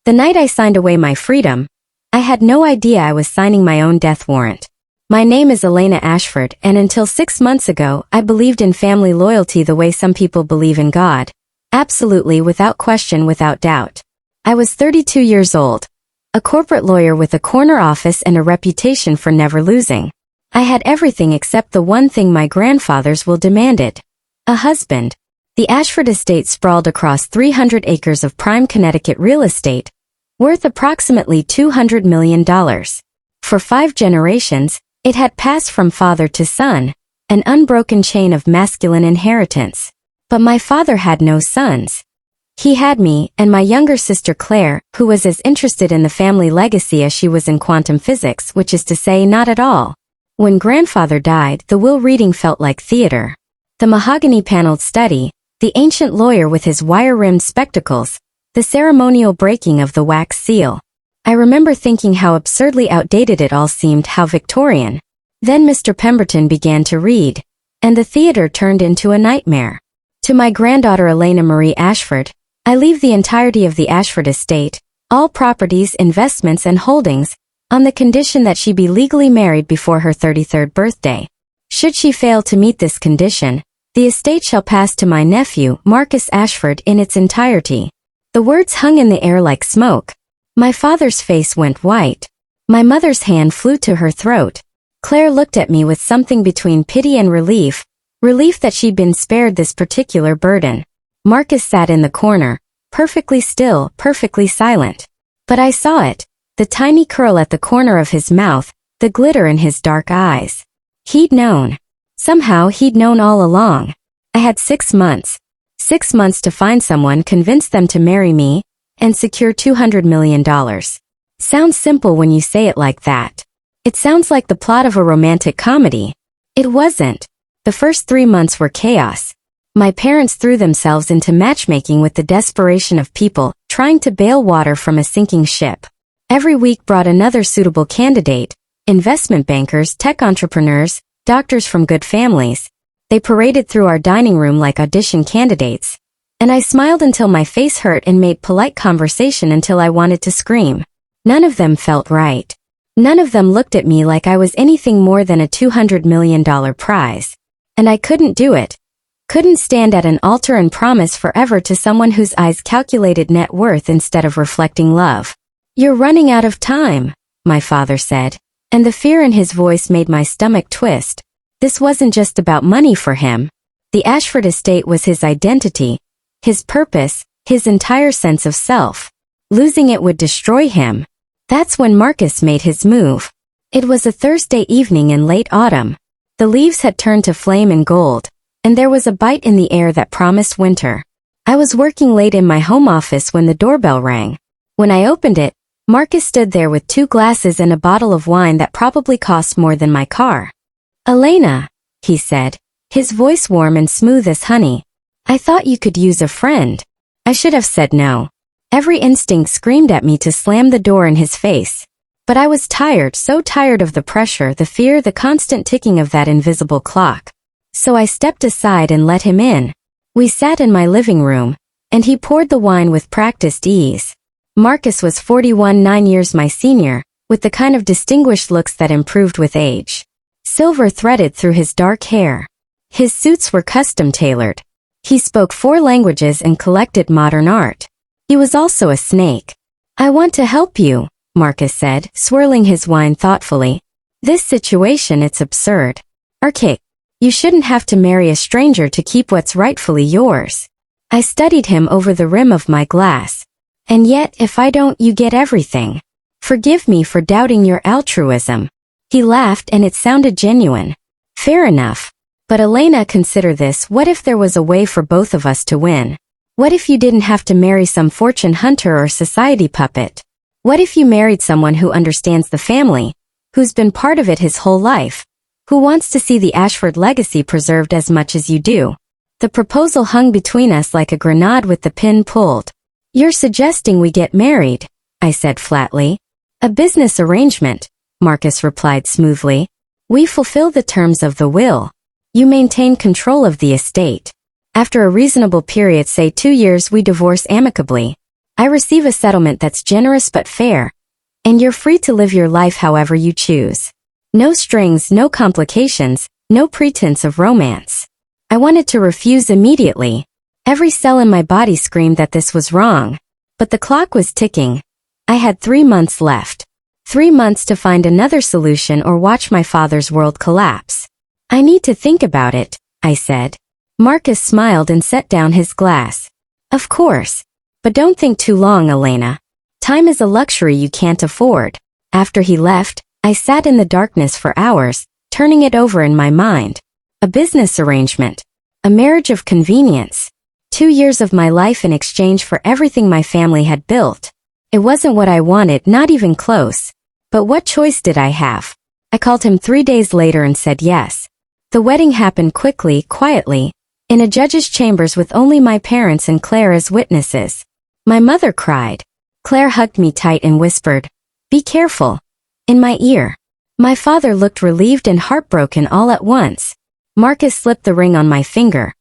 The night I signed away my freedom, I had no idea I was signing my own death warrant. My name is Elena Ashford, and until 6 months ago, I believed in family loyalty the way some people believe in God. Absolutely, without question, without doubt. I was 32 years old, a corporate lawyer with a corner office and a reputation for never losing. I had everything except the one thing my grandfathers will demanded: a husband. The Ashford estate sprawled across 300 acres of prime Connecticut real estate, worth approximately $200 million. For 5 generations, it had passed from father to son, an unbroken chain of masculine inheritance. But my father had no sons. He had me and my younger sister Claire, who was as interested in the family legacy as she was in quantum physics, which is to say, not at all. When grandfather died, the will reading felt like theater. The mahogany-paneled study, the ancient lawyer with his wire-rimmed spectacles, the ceremonial breaking of the wax seal. I remember thinking how absurdly outdated it all seemed, how Victorian. Then Mr. Pemberton began to read, and the theater turned into a nightmare. To my granddaughter Elena Marie Ashford, I leave the entirety of the Ashford estate, all properties, investments, and holdings, on the condition that she be legally married before her 33rd birthday. Should she fail to meet this condition, the estate shall pass to my nephew, Marcus Ashford, in its entirety. The words hung in the air like smoke. My father's face went white. My mother's hand flew to her throat. Claire looked at me with something between pity and relief that she'd been spared this particular burden. Marcus sat in the corner, perfectly still, perfectly silent. But I saw it, the tiny curl at the corner of his mouth, the glitter in his dark eyes. He'd known. Somehow he'd known all along. I had 6 months. 6 months to find someone, convince them to marry me, and secure $200 million. Sounds simple when you say it like that. It sounds like the plot of a romantic comedy. It wasn't. The first 3 months were chaos. My parents threw themselves into matchmaking with the desperation of people trying to bail water from a sinking ship. Every week brought another suitable candidate: investment bankers, tech entrepreneurs, doctors from good families. They paraded through our dining room like audition candidates. And I smiled until my face hurt and made polite conversation until I wanted to scream. None of them felt right. None of them looked at me like I was anything more than a $200 million prize. And I couldn't do it. Couldn't stand at an altar and promise forever to someone whose eyes calculated net worth instead of reflecting love. "You're running out of time," my father said, and the fear in his voice made my stomach twist. This wasn't just about money for him. The Ashford estate was his identity, his purpose, his entire sense of self. Losing it would destroy him. That's when Marcus made his move. It was a Thursday evening in late autumn. The leaves had turned to flame and gold, and there was a bite in the air that promised winter. I was working late in my home office when the doorbell rang. When I opened it, Marcus stood there with 2 glasses and a bottle of wine that probably cost more than my car. "Elena," he said, his voice warm and smooth as honey. "I thought you could use a friend." I should have said no. Every instinct screamed at me to slam the door in his face. But I was tired, so tired of the pressure, the fear, the constant ticking of that invisible clock. So I stepped aside and let him in. We sat in my living room, and he poured the wine with practiced ease. Marcus was 41, 9 years my senior, with the kind of distinguished looks that improved with age. Silver threaded through his dark hair. His suits were custom-tailored. He spoke 4 languages and collected modern art. He was also a snake. "I want to help you," Marcus said, swirling his wine thoughtfully. "This situation, it's absurd. Archaic. You shouldn't have to marry a stranger to keep what's rightfully yours." I studied him over the rim of my glass. "And yet, if I don't, you get everything. Forgive me for doubting your altruism." He laughed and it sounded genuine. "Fair enough. But Elena, consider this: what if there was a way for both of us to win? What if you didn't have to marry some fortune hunter or society puppet? What if you married someone who understands the family, who's been part of it his whole life, who wants to see the Ashford legacy preserved as much as you do?" The proposal hung between us like a grenade with the pin pulled. "You're suggesting we get married," I said flatly. "A business arrangement," Marcus replied smoothly. "We fulfill the terms of the will. You maintain control of the estate. After a reasonable period, say 2 years, we divorce amicably. I receive a settlement that's generous but fair, and you're free to live your life however you choose. No strings, no complications, no pretense of romance. I wanted to refuse immediately. Every cell in my body screamed that this was wrong. But the clock was ticking. I had 3 months left. 3 months to find another solution or watch my father's world collapse. I need to think about it, I said. Marcus smiled and set down his glass. Of course. But don't think too long, Elena. Time is a luxury you can't afford. After he left, I sat in the darkness for hours, turning it over in my mind. A business arrangement. A marriage of convenience. 2 years of my life in exchange for everything my family had built. It wasn't what I wanted, not even close. But what choice did I have? I called him 3 days later and said yes. The wedding happened quickly, quietly, in a judge's chambers with only my parents and Claire as witnesses. My mother cried. Claire hugged me tight and whispered, "Be careful," in my ear. My father looked relieved and heartbroken all at once. Marcus slipped the ring on my finger.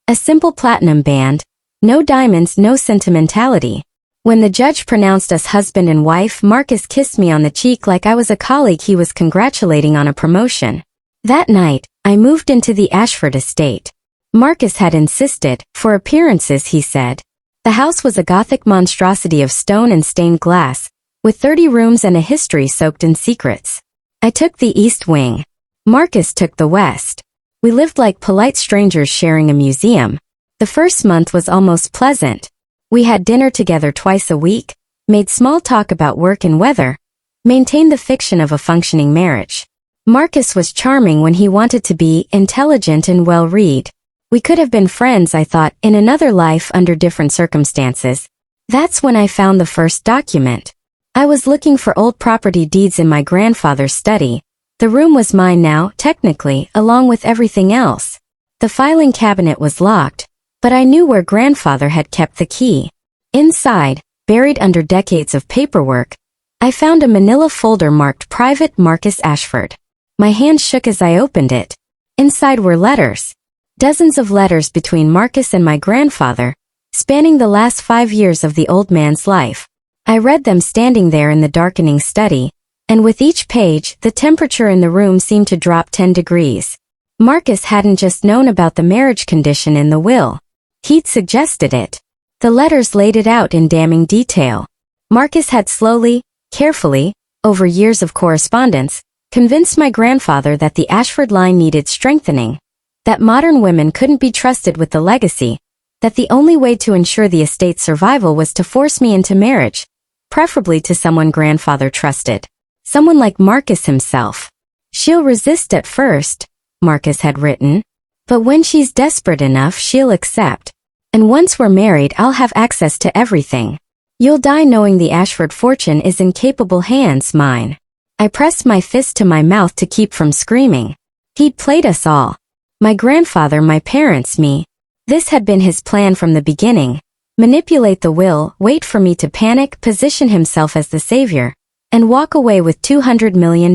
A simple platinum band, no diamonds, no sentimentality. When the judge pronounced us husband and wife, Marcus kissed me on the cheek like I was a colleague he was congratulating on a promotion. That night, I moved into the Ashford estate. Marcus had insisted, for appearances he said. The house was a Gothic monstrosity of stone and stained glass, with 30 rooms and a history soaked in secrets. I took the east wing. Marcus took the west. We lived like polite strangers sharing a museum. The first month was almost pleasant. We had dinner together twice a week, made small talk about work and weather, maintained the fiction of a functioning marriage. Marcus was charming when he wanted to be, intelligent and well-read. We could have been friends, I thought, in another life under different circumstances. That's when I found the first document. I was looking for old property deeds in my grandfather's study. The room was mine now, technically, along with everything else. The filing cabinet was locked, but I knew where grandfather had kept the key. Inside, buried under decades of paperwork, I found a manila folder marked Private Marcus Ashford. My hand shook as I opened it. Inside were letters. Dozens of letters between Marcus and my grandfather, spanning the last 5 years of the old man's life. I read them standing there in the darkening study, and with each page, the temperature in the room seemed to drop 10 degrees. Marcus hadn't just known about the marriage condition in the will. He'd suggested it. The letters laid it out in damning detail. Marcus had slowly, carefully, over years of correspondence, convinced my grandfather that the Ashford line needed strengthening, that modern women couldn't be trusted with the legacy, that the only way to ensure the estate's survival was to force me into marriage, preferably to someone grandfather trusted. Someone like Marcus himself. She'll resist at first, Marcus had written. But when she's desperate enough, she'll accept. And once we're married, I'll have access to everything. You'll die knowing the Ashford fortune is in capable hands, mine. I pressed my fist to my mouth to keep from screaming. He'd played us all. My grandfather, my parents, me. This had been his plan from the beginning. Manipulate the will, wait for me to panic, position himself as the savior, and walk away with $200 million.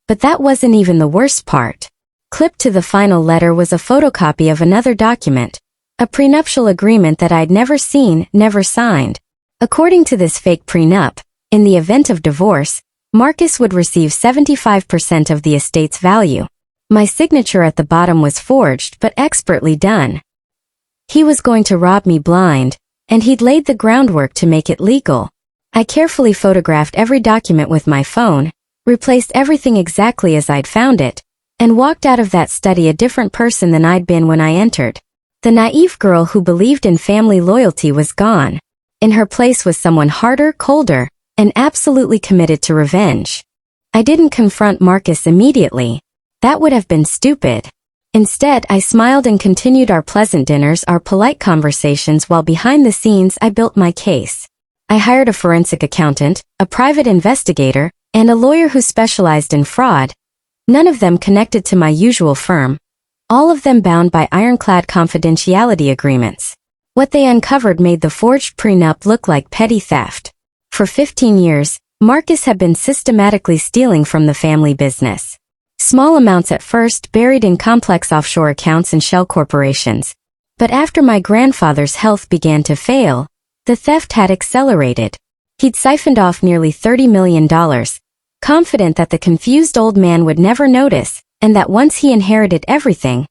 But that wasn't even the worst part. Clipped to the final letter was a photocopy of another document, a prenuptial agreement that I'd never seen, never signed. According to this fake prenup, in the event of divorce, Marcus would receive 75% of the estate's value. My signature at the bottom was forged but expertly done. He was going to rob me blind, and he'd laid the groundwork to make it legal. I carefully photographed every document with my phone, replaced everything exactly as I'd found it, and walked out of that study a different person than I'd been when I entered. The naive girl who believed in family loyalty was gone. In her place was someone harder, colder, and absolutely committed to revenge. I didn't confront Marcus immediately. That would have been stupid. Instead, I smiled and continued our pleasant dinners, our polite conversations, while behind the scenes I built my case. I hired a forensic accountant, a private investigator, and a lawyer who specialized in fraud, none of them connected to my usual firm, all of them bound by ironclad confidentiality agreements. What they uncovered made the forged prenup look like petty theft. For 15 years, Marcus had been systematically stealing from the family business. Small amounts at first, buried in complex offshore accounts and shell corporations. But after my grandfather's health began to fail, The theft had accelerated. He'd siphoned off nearly $30 million, confident that the confused old man would never notice, and that once he inherited everything,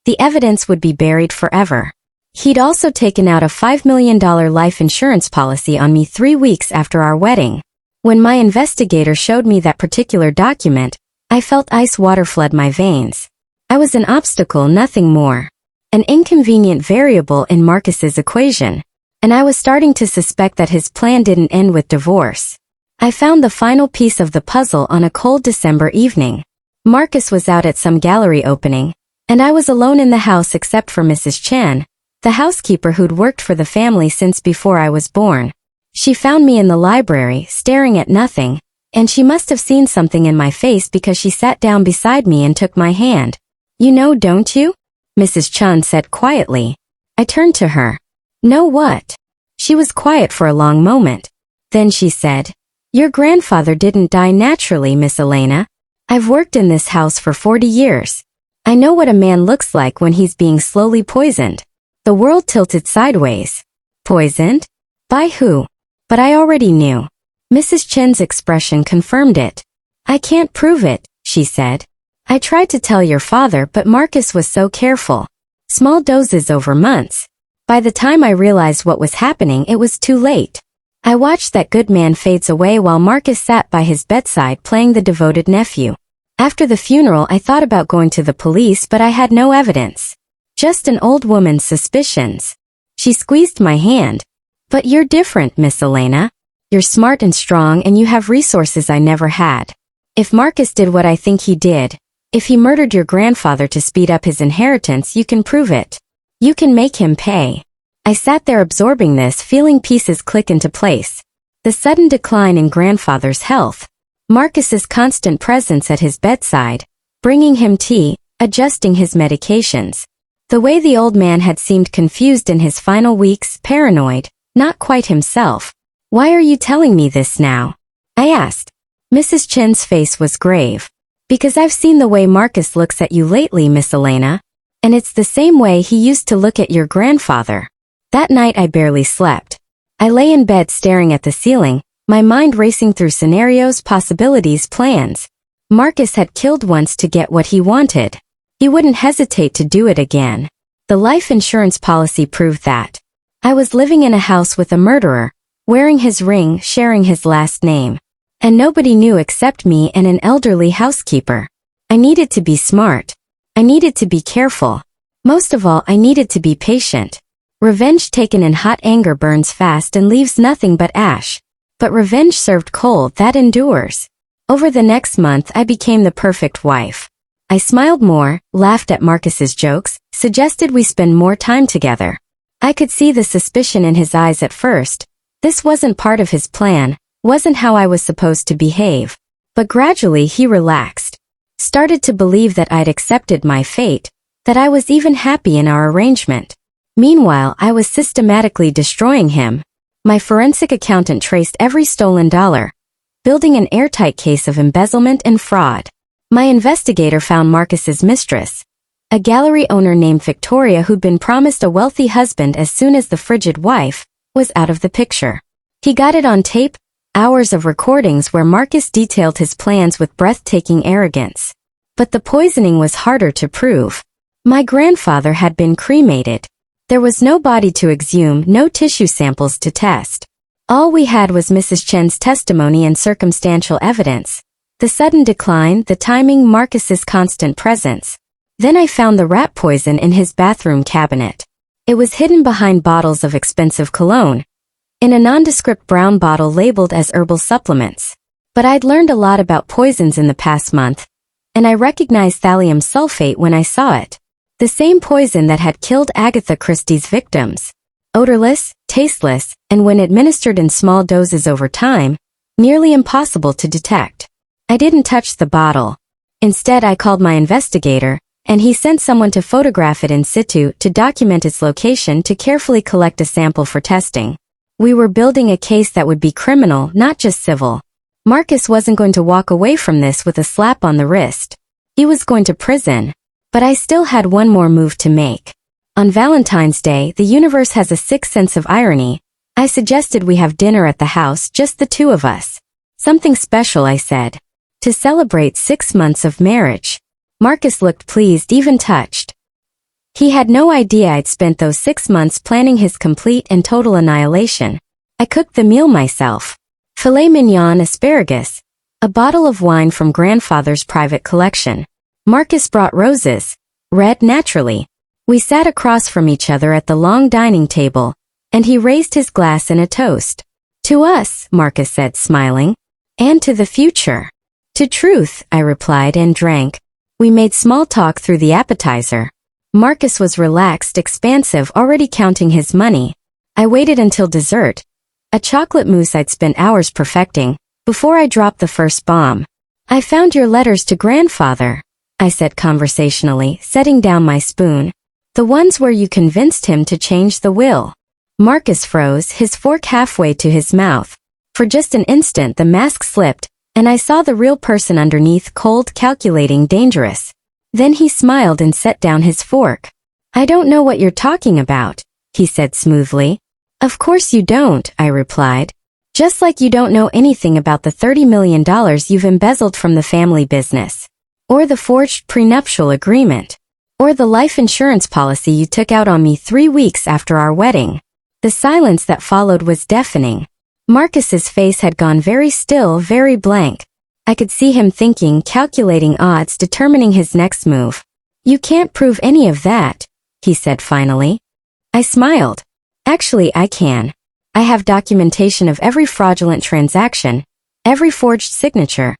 the evidence would be buried forever. He'd also taken out a $5 million life insurance policy on me 3 weeks after our wedding. When my investigator showed me that particular document, I felt ice water flood my veins. I was an obstacle, nothing more. An inconvenient variable in Marcus's equation. And I was starting to suspect that his plan didn't end with divorce. I found the final piece of the puzzle on a cold December evening. Marcus was out at some gallery opening, and I was alone in the house except for Mrs. Chen, the housekeeper who'd worked for the family since before I was born. She found me in the library, staring at nothing, and she must have seen something in my face because she sat down beside me and took my hand. "You know, don't you?" Mrs. Chen said quietly. I turned to her. "Know what?" She was quiet for a long moment. Then she said, "Your grandfather didn't die naturally, Miss Elena. I've worked in this house for 40 years. I know what a man looks like when he's being slowly poisoned." The world tilted sideways. Poisoned? By who? But I already knew. Mrs. Chen's expression confirmed it. "I can't prove it," she said. "I tried to tell your father, but Marcus was so careful. Small doses over months. By the time I realized what was happening, it was too late." I watched that good man fades away while Marcus sat by his bedside playing the devoted nephew. After the funeral, I thought about going to the police, but I had no evidence. Just an old woman's suspicions. She squeezed my hand. "But you're different, Miss Elena. You're smart and strong, and you have resources I never had. If Marcus did what I think he did, if he murdered your grandfather to speed up his inheritance, you can prove it. You can make him pay." I sat there absorbing this, feeling pieces click into place. The sudden decline in grandfather's health. Marcus's constant presence at his bedside, bringing him tea, adjusting his medications. The way the old man had seemed confused in his final weeks, paranoid, not quite himself. "Why are you telling me this now?" I asked. Mrs. Chen's face was grave. "Because I've seen the way Marcus looks at you lately, Miss Elena. And it's the same way he used to look at your grandfather." That night I barely slept. I lay in bed staring at the ceiling, my mind racing through scenarios, possibilities, plans. Marcus had killed once to get what he wanted. He wouldn't hesitate to do it again. The life insurance policy proved that. I was living in a house with a murderer, wearing his ring, sharing his last name. And nobody knew except me and an elderly housekeeper. I needed to be smart. I needed to be careful. Most of all, I needed to be patient. Revenge taken in hot anger burns fast and leaves nothing but ash. But revenge served cold, that endures. Over the next month, I became the perfect wife. I smiled more, laughed at Marcus's jokes, suggested we spend more time together. I could see the suspicion in his eyes at first. This wasn't part of his plan, wasn't how I was supposed to behave. But gradually he relaxed. Started to believe that I'd accepted my fate, that I was even happy in our arrangement. Meanwhile, I was systematically destroying him. My forensic accountant traced every stolen dollar, building an airtight case of embezzlement and fraud. My investigator found Marcus's mistress, a gallery owner named Victoria who'd been promised a wealthy husband as soon as the frigid wife was out of the picture. He got it on tape, hours of recordings where Marcus detailed his plans with breathtaking arrogance. But the poisoning was harder to prove. My grandfather had been cremated. There was no body to exhume, no tissue samples to test. All we had was Mrs. Chen's testimony and circumstantial evidence. The sudden decline, the timing, Marcus's constant presence. Then I found the rat poison in his bathroom cabinet. It was hidden behind bottles of expensive cologne, in a nondescript brown bottle labeled as herbal supplements. But I'd learned a lot about poisons in the past month, and I recognized thallium sulfate when I saw it. The same poison that had killed Agatha Christie's victims. Odorless, tasteless, and when administered in small doses over time, nearly impossible to detect. I didn't touch the bottle. Instead, I called my investigator, and he sent someone to photograph it in situ to document its location to carefully collect a sample for testing. We were building a case that would be criminal, not just civil. Marcus wasn't going to walk away from this with a slap on the wrist. He was going to prison. But I still had one more move to make. On Valentine's Day, the universe has a sick sense of irony. I suggested we have dinner at the house, just the two of us. Something special, I said. To celebrate 6 months of marriage. Marcus looked pleased, even touched. He had no idea I'd spent those 6 months planning his complete and total annihilation. I cooked the meal myself. Filet mignon, asparagus, a bottle of wine from grandfather's private collection. Marcus brought roses, red naturally. We sat across from each other at the long dining table, and he raised his glass in a toast. To us, Marcus said, smiling. And to the future. To truth, I replied and drank. We made small talk through the appetizer. Marcus was relaxed, expansive, already counting his money. I waited until dessert, a chocolate mousse I'd spent hours perfecting, before I dropped the first bomb. I found your letters to grandfather, I said conversationally, setting down my spoon. The ones where you convinced him to change the will. Marcus froze, his fork halfway to his mouth. For just an instant the mask slipped, and I saw the real person underneath, cold, calculating, dangerous. Then he smiled and set down his fork. I don't know what you're talking about, he said smoothly. Of course you don't, I replied. Just like you don't know anything about the $30 million you've embezzled from the family business. Or the forged prenuptial agreement. Or the life insurance policy you took out on me 3 weeks after our wedding. The silence that followed was deafening. Marcus's face had gone very still, very blank. I could see him thinking, calculating odds, determining his next move. You can't prove any of that, he said finally. I smiled. Actually, I can. I have documentation of every fraudulent transaction, every forged signature,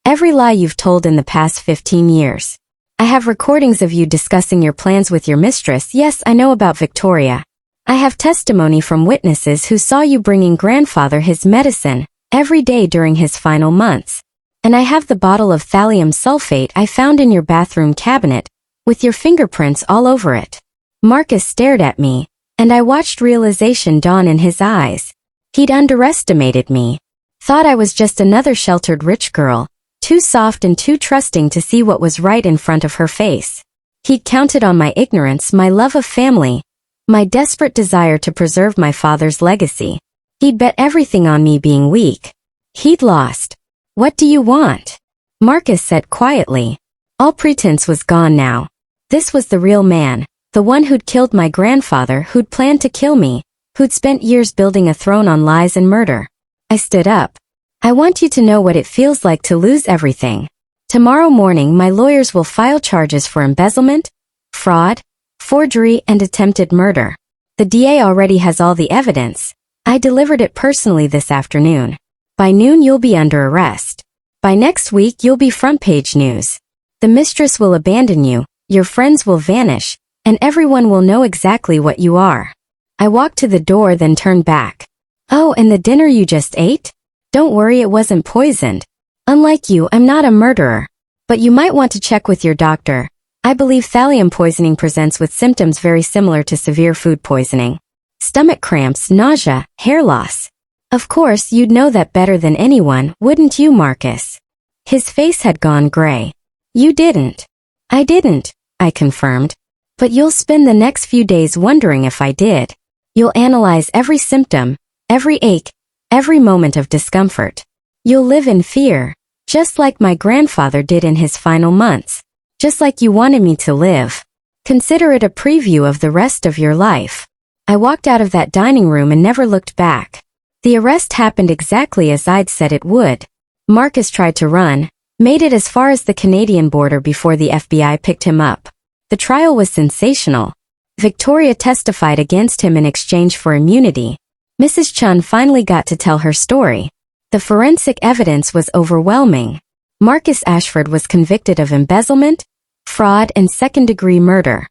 every lie you've told in the past 15 years. I have recordings of you discussing your plans with your mistress. Yes, I know about Victoria. I have testimony from witnesses who saw you bringing grandfather his medicine every day during his final months. And I have the bottle of thallium sulfate I found in your bathroom cabinet, with your fingerprints all over it. Marcus stared at me, and I watched realization dawn in his eyes. He'd underestimated me. Thought I was just another sheltered rich girl, too soft and too trusting to see what was right in front of her face. He'd counted on my ignorance, my love of family, my desperate desire to preserve my father's legacy. He'd bet everything on me being weak. He'd lost. What do you want? Marcus said quietly. All pretense was gone now. This was the real man, the one who'd killed my grandfather, who'd planned to kill me, who'd spent years building a throne on lies and murder. I stood up. I want you to know what it feels like to lose everything. Tomorrow morning my lawyers will file charges for embezzlement, fraud, forgery, and attempted murder. The DA already has all the evidence. I delivered it personally this afternoon. By noon you'll be under arrest. By next week you'll be front page news. The mistress will abandon you, your friends will vanish, and everyone will know exactly what you are. I walked to the door, then turned back. Oh, and the dinner you just ate? Don't worry, it wasn't poisoned. Unlike you, I'm not a murderer. But you might want to check with your doctor. I believe thallium poisoning presents with symptoms very similar to severe food poisoning. Stomach cramps, nausea, hair loss. Of course, you'd know that better than anyone, wouldn't you, Marcus? His face had gone gray. You didn't. I didn't, I confirmed. But you'll spend the next few days wondering if I did. You'll analyze every symptom, every ache, every moment of discomfort. You'll live in fear, just like my grandfather did in his final months. Just like you wanted me to live. Consider it a preview of the rest of your life. I walked out of that dining room and never looked back. The arrest happened exactly as I'd said it would. Marcus tried to run, made it as far as the Canadian border before the FBI picked him up. The trial was sensational. Victoria testified against him in exchange for immunity. Mrs. Chun finally got to tell her story. The forensic evidence was overwhelming. Marcus Ashford was convicted of embezzlement, fraud, and second-degree murder.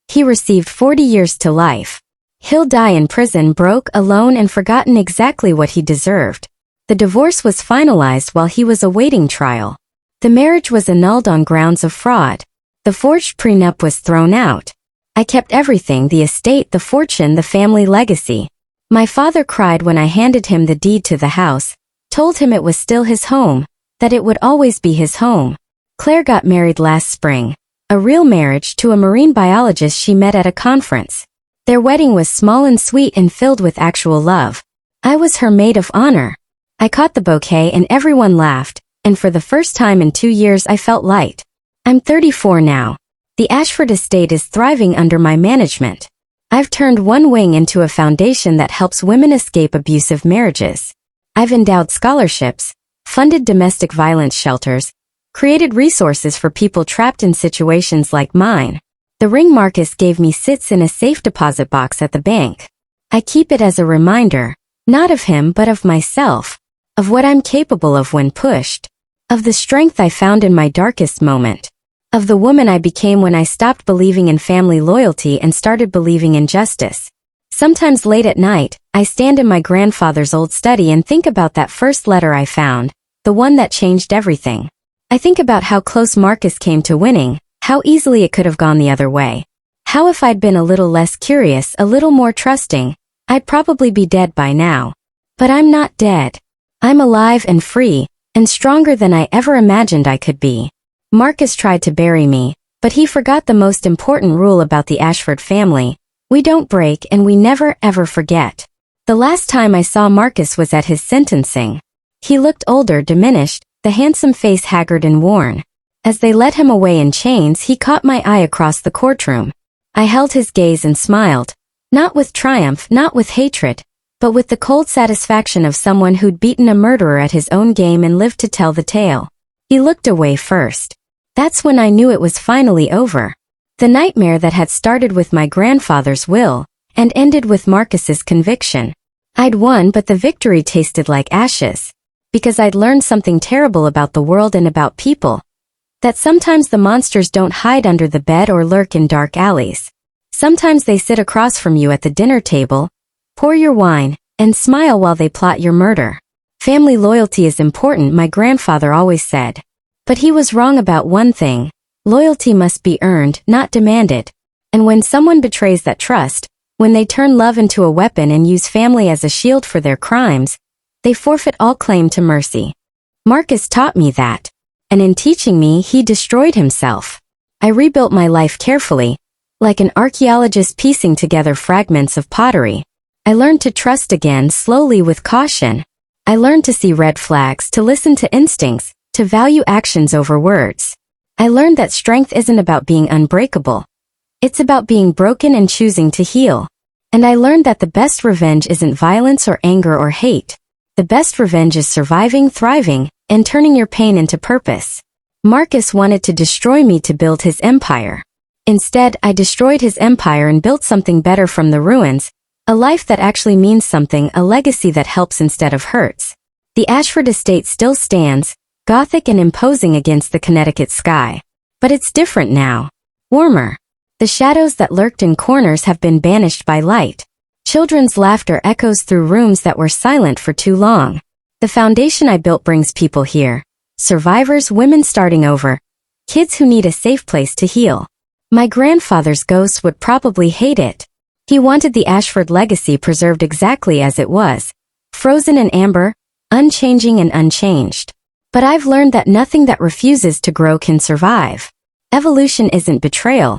He received 40 years to life. He'll die in prison, broke, alone, and forgotten exactly what he deserved. The divorce was finalized while he was awaiting trial. The marriage was annulled on grounds of fraud. The forged prenup was thrown out. I kept everything, the estate, the fortune, the family legacy. My father cried when I handed him the deed to the house, told him it was still his home, that it would always be his home. Claire got married last spring. A real marriage, to a marine biologist she met at a conference. Their wedding was small and sweet and filled with actual love, I was her maid of honor. I caught the bouquet and everyone laughed, and for the first time in 2 years I felt light. I'm 34 now. The Ashford estate is thriving under my management. I've turned one wing into a foundation that helps women escape abusive marriages. I've endowed scholarships, funded domestic violence shelters, created resources for people trapped in situations like mine. The ring Marcus gave me sits in a safe deposit box at the bank. I keep it as a reminder, not of him but of myself, of what I'm capable of when pushed, of the strength I found in my darkest moment, of the woman I became when I stopped believing in family loyalty and started believing in justice. Sometimes late at night, I stand in my grandfather's old study and think about that first letter I found, the one that changed everything. I think about how close Marcus came to winning, how easily it could have gone the other way. How if I'd been a little less curious, a little more trusting, I'd probably be dead by now. But I'm not dead. I'm alive and free, and stronger than I ever imagined I could be. Marcus tried to bury me, but he forgot the most important rule about the Ashford family. We don't break and we never ever forget. The last time I saw Marcus was at his sentencing. He looked older, diminished, the handsome face haggard and worn. As they led him away in chains, he caught my eye across the courtroom. I held his gaze and smiled, not with triumph, not with hatred, but with the cold satisfaction of someone who'd beaten a murderer at his own game and lived to tell the tale. He looked away first. That's when I knew it was finally over. The nightmare that had started with my grandfather's will, and ended with Marcus's conviction. I'd won, but the victory tasted like ashes. Because I'd learned something terrible about the world and about people. That sometimes the monsters don't hide under the bed or lurk in dark alleys. Sometimes they sit across from you at the dinner table, pour your wine, and smile while they plot your murder. Family loyalty is important, my grandfather always said. But he was wrong about one thing. Loyalty must be earned, not demanded. And when someone betrays that trust, when they turn love into a weapon and use family as a shield for their crimes, they forfeit all claim to mercy. Marcus taught me that. And in teaching me, he destroyed himself. I rebuilt my life carefully, like an archaeologist piecing together fragments of pottery. I learned to trust again, slowly with caution. I learned to see red flags, to listen to instincts, to value actions over words. I learned that strength isn't about being unbreakable. It's about being broken and choosing to heal. And I learned that the best revenge isn't violence or anger or hate. The best revenge is surviving, thriving, and turning your pain into purpose. Marcus wanted to destroy me to build his empire. Instead, I destroyed his empire and built something better from the ruins, a life that actually means something, a legacy that helps instead of hurts. The Ashford estate still stands, gothic and imposing against the Connecticut sky. But it's different now. Warmer. The shadows that lurked in corners have been banished by light. Children's laughter echoes through rooms that were silent for too long. The foundation I built brings people here. Survivors, women starting over. Kids who need a safe place to heal. My grandfather's ghost would probably hate it. He wanted the Ashford legacy preserved exactly as it was. Frozen in amber, unchanging and unchanged. But I've learned that nothing that refuses to grow can survive. Evolution isn't betrayal.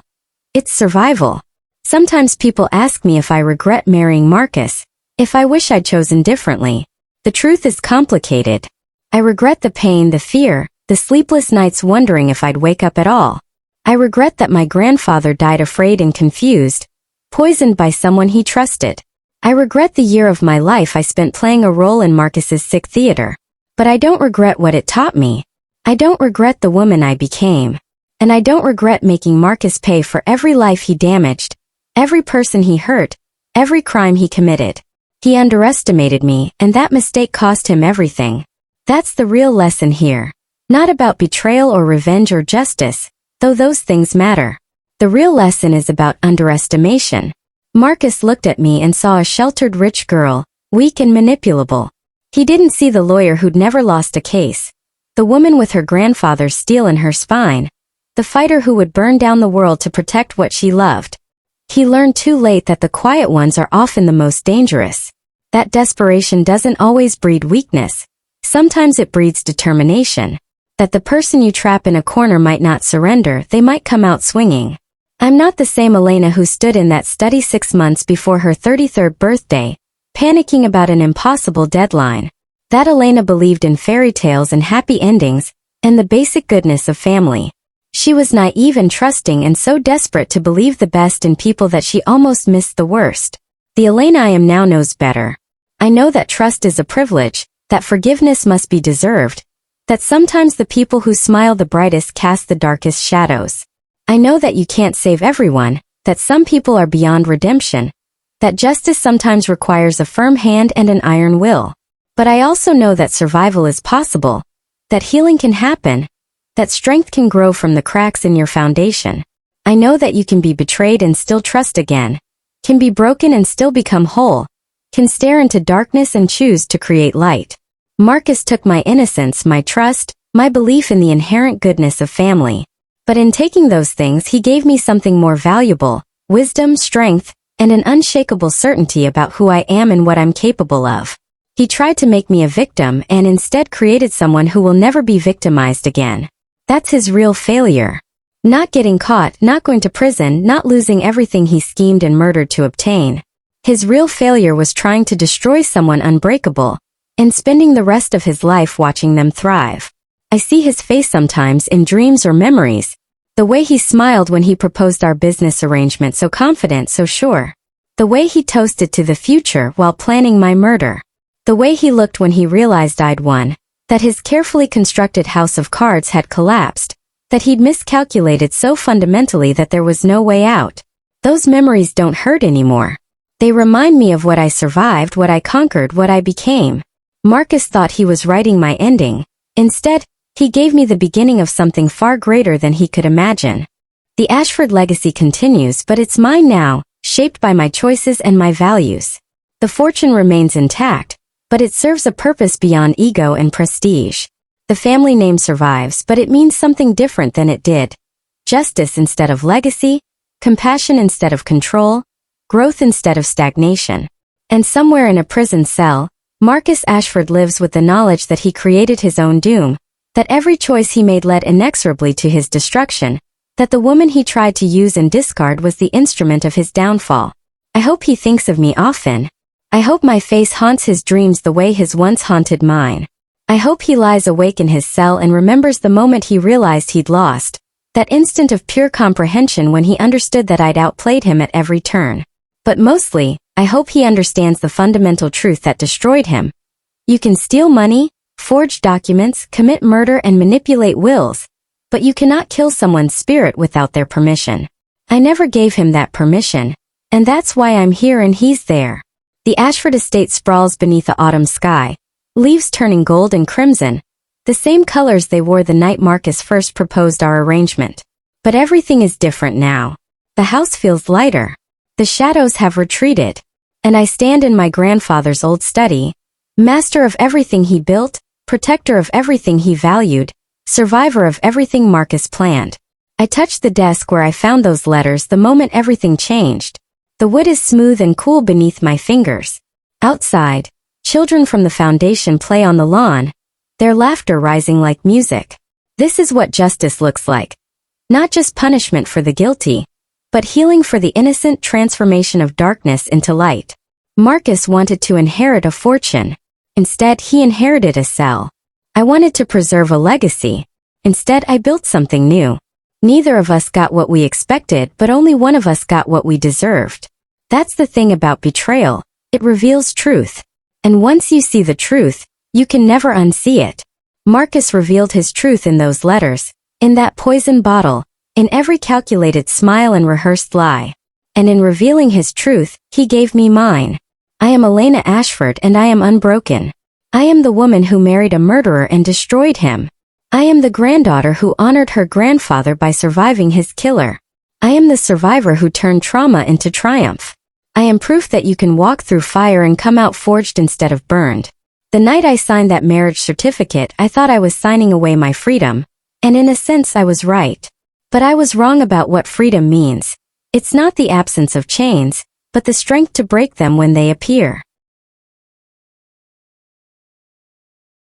It's survival. Sometimes people ask me if I regret marrying Marcus, if I wish I'd chosen differently. The truth is complicated. I regret the pain, the fear, the sleepless nights wondering if I'd wake up at all. I regret that my grandfather died afraid and confused, poisoned by someone he trusted. I regret the year of my life I spent playing a role in Marcus's sick theater. But I don't regret what it taught me. I don't regret the woman I became. And I don't regret making Marcus pay for every life he damaged, every person he hurt, every crime he committed. He underestimated me, and that mistake cost him everything. That's the real lesson here. Not about betrayal or revenge or justice, though those things matter. The real lesson is about underestimation. Marcus looked at me and saw a sheltered rich girl, weak and manipulable. He didn't see the lawyer who'd never lost a case, the woman with her grandfather's steel in her spine, the fighter who would burn down the world to protect what she loved. He learned too late that the quiet ones are often the most dangerous. That desperation doesn't always breed weakness. Sometimes it breeds determination. That the person you trap in a corner might not surrender, they might come out swinging. I'm not the same Elena who stood in that study 6 months before her 33rd birthday, panicking about an impossible deadline. That Elena believed in fairy tales and happy endings, and the basic goodness of family. She was naive and trusting and so desperate to believe the best in people that she almost missed the worst. The Elena I am now knows better. I know that trust is a privilege, that forgiveness must be deserved, that sometimes the people who smile the brightest cast the darkest shadows. I know that you can't save everyone, that some people are beyond redemption, that justice sometimes requires a firm hand and an iron will. But I also know that survival is possible, that healing can happen, that strength can grow from the cracks in your foundation. I know that you can be betrayed and still trust again, can be broken and still become whole, can stare into darkness and choose to create light. Marcus took my innocence, my trust, my belief in the inherent goodness of family. But in taking those things he gave me something more valuable, wisdom, strength, and an unshakable certainty about who I am and what I'm capable of. He tried to make me a victim and instead created someone who will never be victimized again. That's his real failure. Not getting caught, not going to prison, not losing everything he schemed and murdered to obtain. His real failure was trying to destroy someone unbreakable, and spending the rest of his life watching them thrive. I see his face sometimes in dreams or memories. The way he smiled when he proposed our business arrangement, so confident, so sure. The way he toasted to the future while planning my murder. The way he looked when he realized I'd won, that his carefully constructed house of cards had collapsed, that he'd miscalculated so fundamentally that there was no way out. Those memories don't hurt anymore. They remind me of what I survived, what I conquered, what I became. Marcus thought he was writing my ending. Instead, he gave me the beginning of something far greater than he could imagine. The Ashford legacy continues, but it's mine now, shaped by my choices and my values. The fortune remains intact, but it serves a purpose beyond ego and prestige. The family name survives, but it means something different than it did. Justice instead of legacy, compassion instead of control, growth instead of stagnation. And somewhere in a prison cell, Marcus Ashford lives with the knowledge that he created his own doom, that every choice he made led inexorably to his destruction, that the woman he tried to use and discard was the instrument of his downfall. I hope he thinks of me often. I hope my face haunts his dreams the way his once haunted mine. I hope he lies awake in his cell and remembers the moment he realized he'd lost, that instant of pure comprehension when he understood that I'd outplayed him at every turn. But mostly, I hope he understands the fundamental truth that destroyed him. You can steal money, forge documents, commit murder and manipulate wills, but you cannot kill someone's spirit without their permission. I never gave him that permission, and that's why I'm here and he's there. The Ashford estate sprawls beneath the autumn sky, leaves turning gold and crimson, the same colors they wore the night Marcus first proposed our arrangement. But everything is different now. The house feels lighter. The shadows have retreated, and I stand in my grandfather's old study, master of everything he built, protector of everything he valued, survivor of everything Marcus planned. I touched the desk where I found those letters the moment everything changed. The wood is smooth and cool beneath my fingers. Outside, children from the foundation play on the lawn, their laughter rising like music. This is what justice looks like. Not just punishment for the guilty, but healing for the innocent, transformation of darkness into light. Marcus wanted to inherit a fortune. Instead, he inherited a cell. I wanted to preserve a legacy. Instead, I built something new. Neither of us got what we expected, but only one of us got what we deserved. That's the thing about betrayal. It reveals truth. And once you see the truth, you can never unsee it. Marcus revealed his truth in those letters, in that poison bottle, in every calculated smile and rehearsed lie. And in revealing his truth, he gave me mine. I am Elena Ashford and I am unbroken. I am the woman who married a murderer and destroyed him. I am the granddaughter who honored her grandfather by surviving his killer. I am the survivor who turned trauma into triumph. I am proof that you can walk through fire and come out forged instead of burned. The night I signed that marriage certificate, I thought I was signing away my freedom, and in a sense I was right. But I was wrong about what freedom means. It's not the absence of chains, but the strength to break them when they appear.